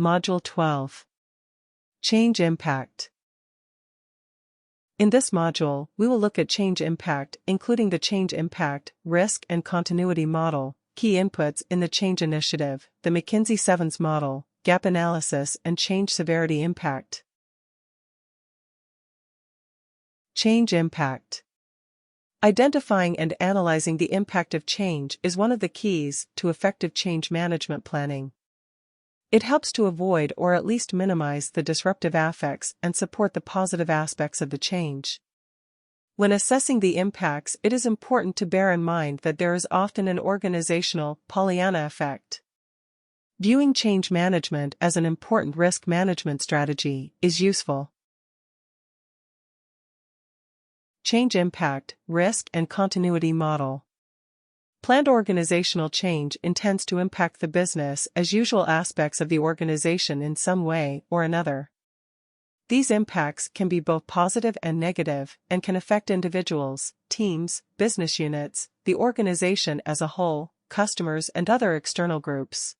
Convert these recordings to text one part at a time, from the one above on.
Module 12. Change Impact. In this module, we will look at change impact, including the change impact, risk and continuity model, key inputs in the change initiative, the McKinsey-Sevens model, gap analysis and change severity impact. Change impact. Identifying and analyzing the impact of change is one of the keys to effective change management planning. It helps to avoid or at least minimize the disruptive effects and support the positive aspects of the change. When assessing the impacts, it is important to bear in mind that there is often an organizational Pollyanna effect. Viewing change management as an important risk management strategy is useful. Change impact, risk and continuity model. Planned organizational change intends to impact the business as usual aspects of the organization in some way or another. These impacts can be both positive and negative and can affect individuals, teams, business units, the organization as a whole, customers and other external groups.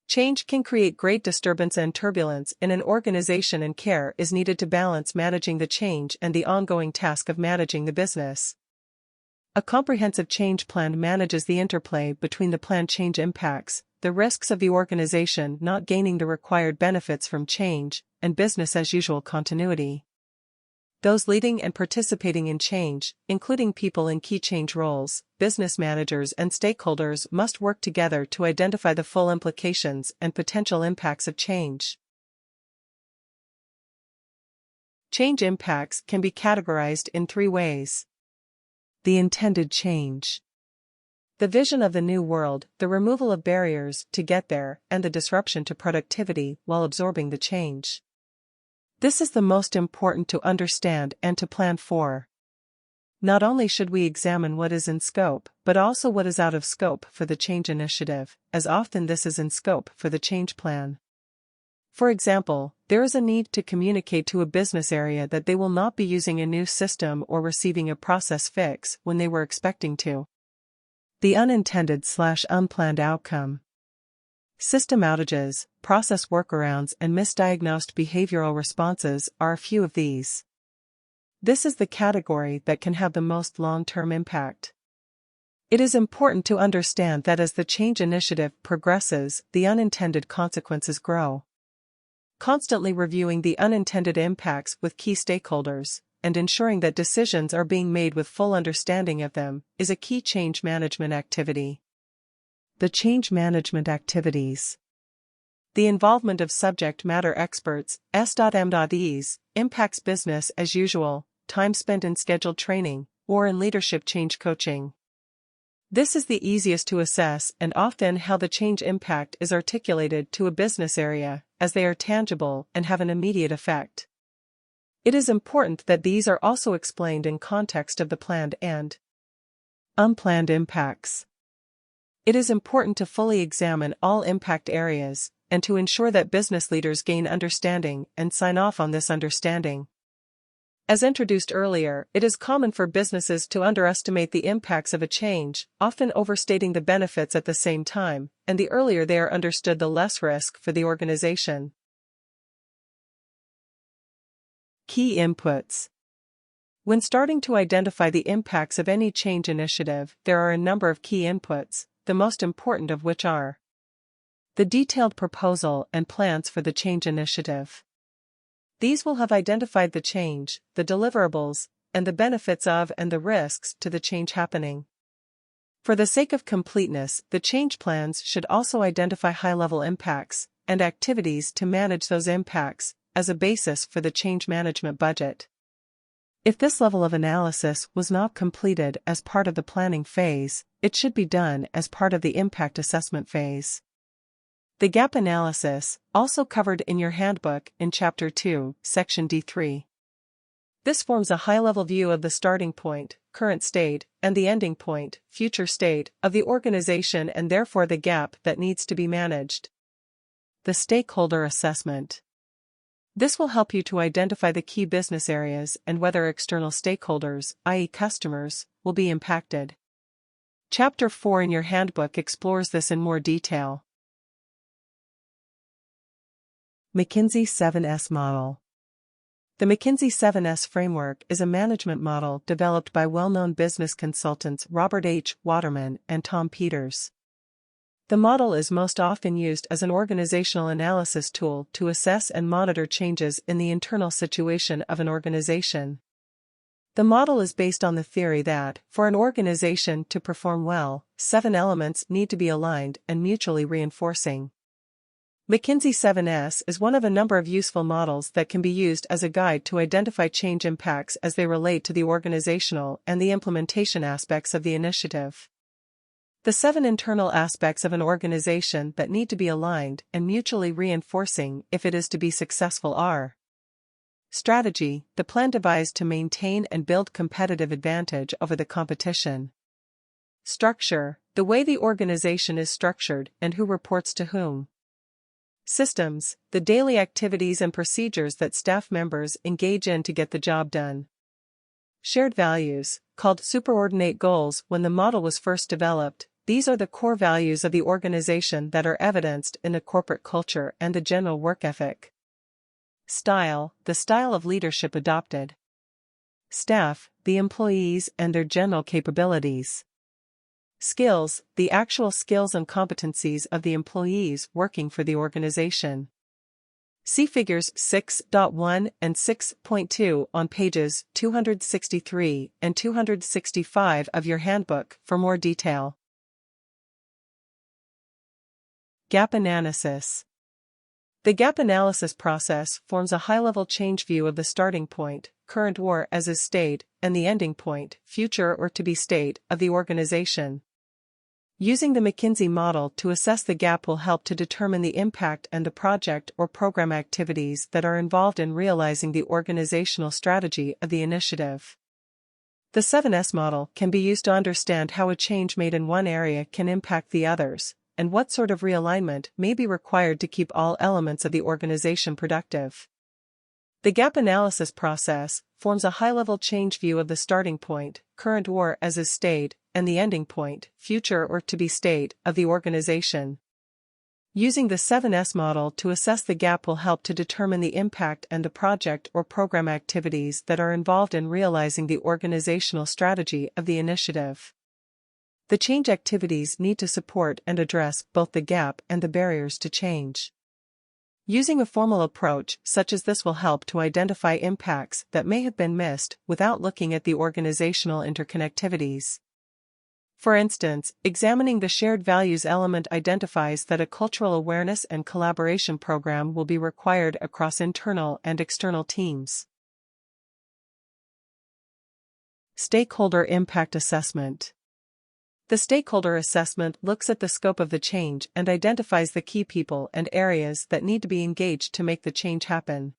Change can create great disturbance and turbulence in an organization, and care is needed to balance managing the change and the ongoing task of managing the business. A comprehensive change plan manages the interplay between the planned change impacts, the risks of the organization not gaining the required benefits from change, and business as usual continuity. Those leading and participating in change, including people in key change roles, business managers and stakeholders, must work together to identify the full implications and potential impacts of change. Change impacts can be categorized in three ways. The intended change. The vision of the new world, the removal of barriers to get there, and the disruption to productivity while absorbing the change. This is the most important to understand and to plan for. Not only should we examine what is in scope, but also what is out of scope for the change initiative, as often this is in scope for the change plan. For example, there is a need to communicate to a business area that they will not be using a new system or receiving a process fix when they were expecting to. The unintended/unplanned outcome. System outages, process workarounds and misdiagnosed behavioral responses are a few of these. This is the category that can have the most long-term impact. It is important to understand that as the change initiative progresses, the unintended consequences grow. Constantly reviewing the unintended impacts with key stakeholders, and ensuring that decisions are being made with full understanding of them, is a key change management activity. The change management activities. The involvement of subject matter experts, S.M.Es, impacts business as usual, time spent in scheduled training, or in leadership change coaching. This is the easiest to assess and often how the change impact is articulated to a business area, as they are tangible and have an immediate effect. It is important that these are also explained in context of the planned and unplanned impacts. It is important to fully examine all impact areas, and to ensure that business leaders gain understanding and sign off on this understanding. As introduced earlier, it is common for businesses to underestimate the impacts of a change, often overstating the benefits at the same time, and the earlier they are understood, the less risk for the organization. Key inputs. When starting to identify the impacts of any change initiative, there are a number of key inputs, the most important of which are the detailed proposal and plans for the change initiative. These will have identified the change, the deliverables, and the benefits of and the risks to the change happening. For the sake of completeness, the change plans should also identify high-level impacts and activities to manage those impacts as a basis for the change management budget. If this level of analysis was not completed as part of the planning phase, it should be done as part of the impact assessment phase. The gap analysis, also covered in your handbook in Chapter 2, Section D3. This forms a high-level view of the starting point, current state, and the ending point, future state, of the organization and therefore the gap that needs to be managed. The stakeholder assessment. This will help you to identify the key business areas and whether external stakeholders, i.e. customers, will be impacted. Chapter 4 in your handbook explores this in more detail. McKinsey 7S Model. The McKinsey 7S framework is a management model developed by well-known business consultants Robert H. Waterman and Tom Peters. The model is most often used as an organizational analysis tool to assess and monitor changes in the internal situation of an organization. The model is based on the theory that, for an organization to perform well, 7 elements need to be aligned and mutually reinforcing. McKinsey 7S is one of a number of useful models that can be used as a guide to identify change impacts as they relate to the organizational and the implementation aspects of the initiative. The 7 internal aspects of an organization that need to be aligned and mutually reinforcing if it is to be successful are: strategy, the plan devised to maintain and build competitive advantage over the competition; structure, the way the organization is structured and who reports to whom; systems, the daily activities and procedures that staff members engage in to get the job done; shared values, called superordinate goals when the model was first developed. These are the core values of the organization that are evidenced in the corporate culture and the general work ethic; style, the style of leadership adopted; staff, the employees and their general capabilities; skills, the actual skills and competencies of the employees working for the organization. See figures 6.1 and 6.2 on pages 263 and 265 of your handbook for more detail. Gap analysis. The gap analysis process forms a high-level change view of the starting point, current or as is state, and the ending point, future or to be state, of the organization. Using the McKinsey model to assess the gap will help to determine the impact and the project or program activities that are involved in realizing the organizational strategy of the initiative. The 7S model can be used to understand how a change made in one area can impact the others, and what sort of realignment may be required to keep all elements of the organization productive. The gap analysis process forms a high-level change view of the starting point, current or as is state, and the ending point, future or to be state, of the organization. Using the 7S model to assess the gap will help to determine the impact and the project or program activities that are involved in realizing the organizational strategy of the initiative. The change activities need to support and address both the gap and the barriers to change. Using a formal approach such as this will help to identify impacts that may have been missed without looking at the organizational interconnectivities. For instance, examining the shared values element identifies that a cultural awareness and collaboration program will be required across internal and external teams. Stakeholder impact assessment. The stakeholder assessment looks at the scope of the change and identifies the key people and areas that need to be engaged to make the change happen.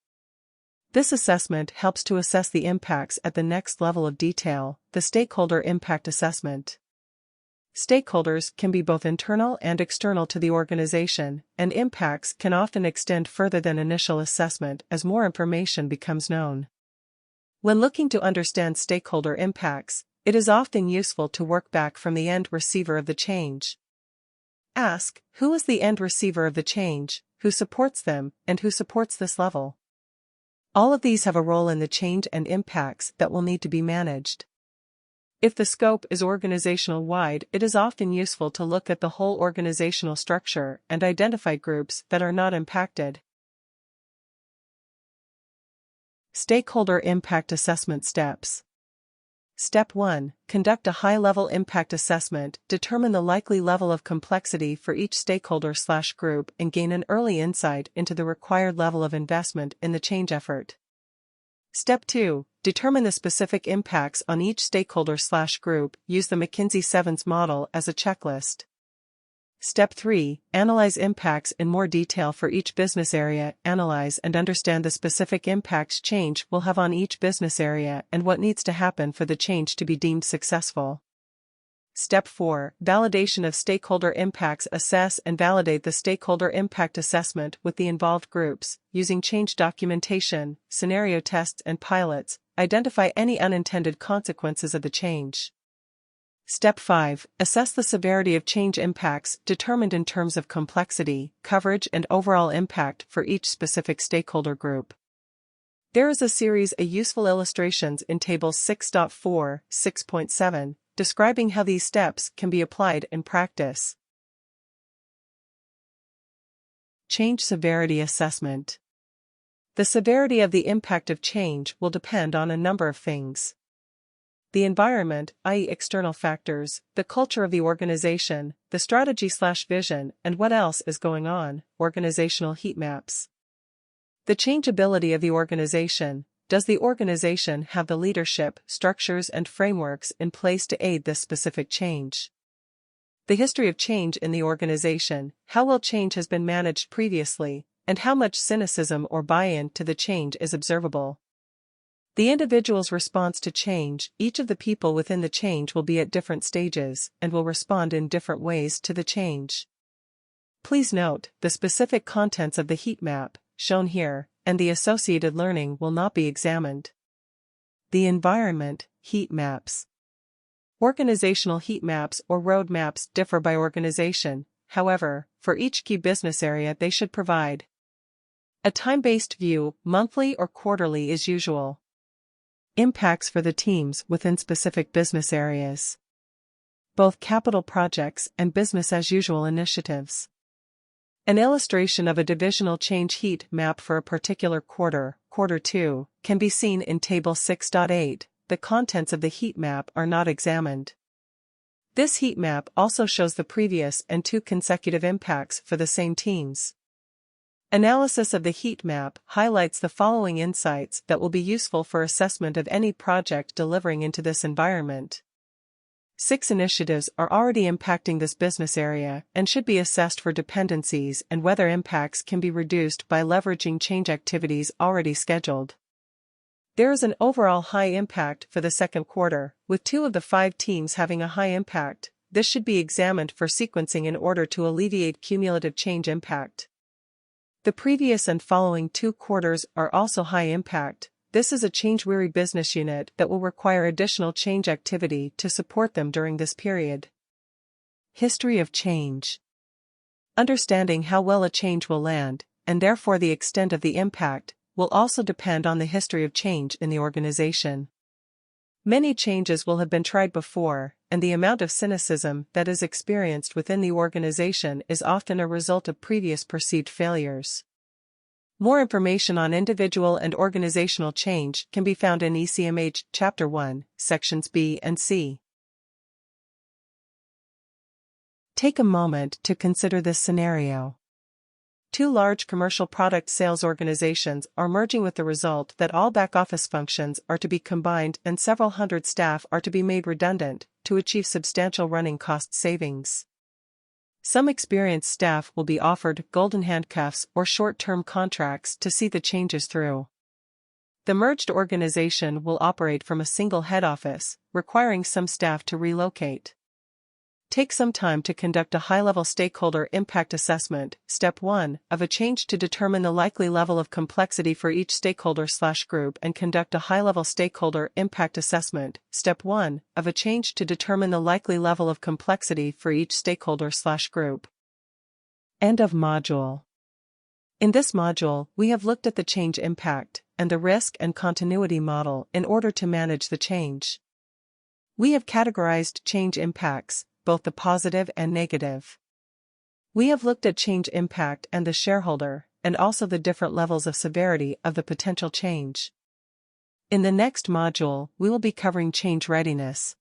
This assessment helps to assess the impacts at the next level of detail, the stakeholder impact assessment. Stakeholders can be both internal and external to the organization, and impacts can often extend further than initial assessment as more information becomes known. When looking to understand stakeholder impacts, it is often useful to work back from the end receiver of the change. Ask, who is the end receiver of the change, who supports them, and who supports this level? All of these have a role in the change and impacts that will need to be managed. If the scope is organizational-wide, it is often useful to look at the whole organizational structure and identify groups that are not impacted. Stakeholder impact assessment steps. Step 1. Conduct a high-level impact assessment, determine the likely level of complexity for each stakeholder/group and gain an early insight into the required level of investment in the change effort. Step 2. Determine the specific impacts on each stakeholder/group, use the McKinsey 7S model as a checklist. Step 3. Analyze impacts in more detail for each business area, analyze and understand the specific impacts change will have on each business area and what needs to happen for the change to be deemed successful. Step 4. Validation of stakeholder impacts. Assess and validate the stakeholder impact assessment with the involved groups, using change documentation, scenario tests and pilots, identify any unintended consequences of the change. Step 5. Assess the severity of change impacts determined in terms of complexity, coverage and overall impact for each specific stakeholder group. There is a series of useful illustrations in Tables 6.4, 6.7, describing how these steps can be applied in practice. Change severity assessment. The severity of the impact of change will depend on a number of things. The environment, i.e. external factors, the culture of the organization, the strategy/vision, and what else is going on, organizational heat maps. The changeability of the organization. Does the organization have the leadership, structures and frameworks in place to aid this specific change? The history of change in the organization, how well change has been managed previously, and how much cynicism or buy-in to the change is observable. The individual's response to change. Each of the people within the change will be at different stages and will respond in different ways to the change. Please note, the specific contents of the heat map, shown here, and the associated learning will not be examined. The environment, heat maps. Organizational heat maps or road maps differ by organization, however, for each key business area they should provide a time-based view, monthly or quarterly is usual. Impacts for the teams within specific business areas. Both capital projects and business-as-usual initiatives. An illustration of a divisional change heat map for a particular quarter, quarter 2, can be seen in Table 6.8. The contents of the heat map are not examined. This heat map also shows the previous and 2 consecutive impacts for the same teams. Analysis of the heat map highlights the following insights that will be useful for assessment of any project delivering into this environment. 6 initiatives are already impacting this business area and should be assessed for dependencies and whether impacts can be reduced by leveraging change activities already scheduled. There is an overall high impact for the second quarter, with 2 of the 5 teams having a high impact. This should be examined for sequencing in order to alleviate cumulative change impact. The previous and following 2 quarters are also high impact. This is a change-weary business unit that will require additional change activity to support them during this period. History of change. Understanding how well a change will land, and therefore the extent of the impact, will also depend on the history of change in the organization. Many changes will have been tried before, and the amount of cynicism that is experienced within the organization is often a result of previous perceived failures. More information on individual and organizational change can be found in ECMH Chapter 1, Sections B and C. Take a moment to consider this scenario. 2 large commercial product sales organizations are merging with the result that all back-office functions are to be combined and several hundred staff are to be made redundant to achieve substantial running cost savings. Some experienced staff will be offered golden handcuffs or short-term contracts to see the changes through. The merged organization will operate from a single head office, requiring some staff to relocate. Take some time to conduct a high-level stakeholder impact assessment, Step 1, of a change to determine the likely level of complexity for each stakeholder/group and conduct a high-level stakeholder impact assessment, Step 1, of a change to determine the likely level of complexity for each stakeholder/group. End of module. In this module, we have looked at the change impact and the risk and continuity model in order to manage the change. We have categorized change impacts, both the positive and negative. We have looked at change impact and the shareholder, and also the different levels of severity of the potential change. In the next module, we will be covering change readiness.